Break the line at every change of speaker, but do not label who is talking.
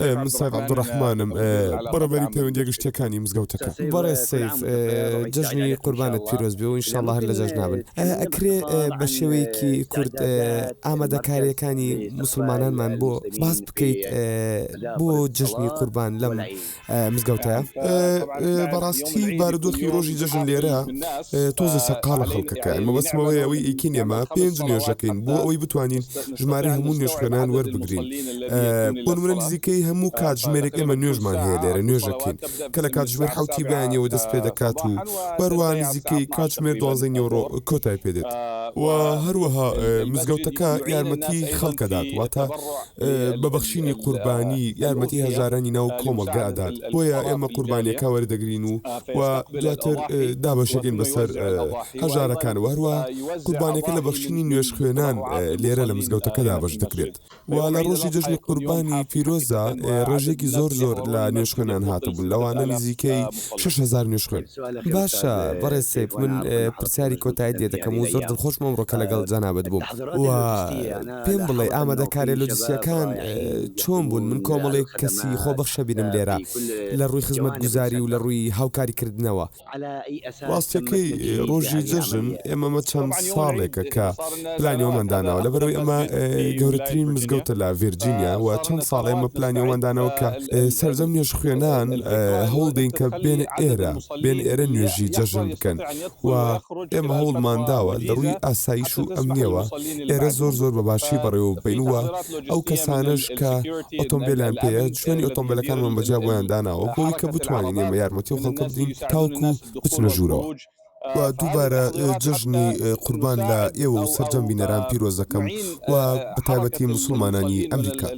من سعد عبد الرحمن بربري بيوندي قشتيكاني مزقوتك برا السيف ججني قربانة فيروز بي وإن شاء الله هلا ججنابن أكري بشويكي كرد آمد كاريكاني مسلمانان من بو باز بكيت بو ججني قربان لم مزقوتها براستي باردو خيروجي ججن ليرا توزي سقالة خلقك ما بس مويا وي إيكين يما بينجنيو جاكين بو أوي بتوانين جماري همون يشخنان وربقرين بون من نزيكي همو کات ژمێرێک ئێمە نوێژمان هەیە لێرە نوێژەکەین کە لە کات ژمێر حوتی بەیانیەوە دەست پێ دەکات و وەروە نزیکەی کات ژمێر 12 یۆرۆ کۆتای پێدێت و هەروەها مزگەوتەکە یارمەتی خەڵکەدات واتە بەبەخشینی قوربانی یارمەتی هەژارانی ناو کۆمەڵگە ئەدات بۆیە ئێمە قوربانیەکە وەردەگرین و دواتر دابەشەکەین بەسەر هەژارەکانەوە هەروە قوربانیەکە لە بەخشینی نوێژ خوێنان لێرە لە مزگەوتەکە دابەش دەکرێت و لە ڕۆژی جەژنی قوربانی پیرۆزە ڕێژێکی زۆر لە نوێژخوێنان هاتبوون لەوانە نزیکەی 6,000 نوێژخوێن باشە بەڕێز سیف من پرسیاری کۆتایی دێ دەکەم و زۆر دڵخۆشمە ئەمڕۆکە لەگەڵ جەنابەت بووم و پێم بڵێ ئامادەکاری لۆجستیەکان چۆن بوون من کۆمەڵێک کەسی خۆبەخشە بینم لێرە لە ڕووی خزمەتگوزاری و لە ڕووی هاوکاریکردنەوە ڕاستیەکەی ڕۆژی جەژن ئێمەمە چەند ساڵێکە کە پلانیۆمەنداناوە لەبەرەوەی ئەمە گەورەترین مزگەوتە لە ڤیرجینیا و چەند ساڵ ئێمە پلانیۆمەندانەوە کە سەرجەم نوێژ خوێنان هەوڵدەین کە بێن ئێرە نوێژی جەژن بکەن و ئێمە هەوڵمانداوە لە ڕووی ئاسایش و ئەمنیەوە ئێرە زۆر بەباشی بەڕێوە بینوە ئەو کەسانش کە ئۆتۆمبیلیان پێەیە شوێنی ئۆتۆمبیلەکانمان بەجا بۆیان داناوە بۆی کە بتوانین ئێمە یارمەتی و خەڵکە بدەین تاوەکو بچنە ژوورەوە و دووبارە جەژنی قوربان لە ئێوە و سەرجەم بینەران پیرۆز دەکەم و بەتایبەتی موسڵمانانی ئەمریکا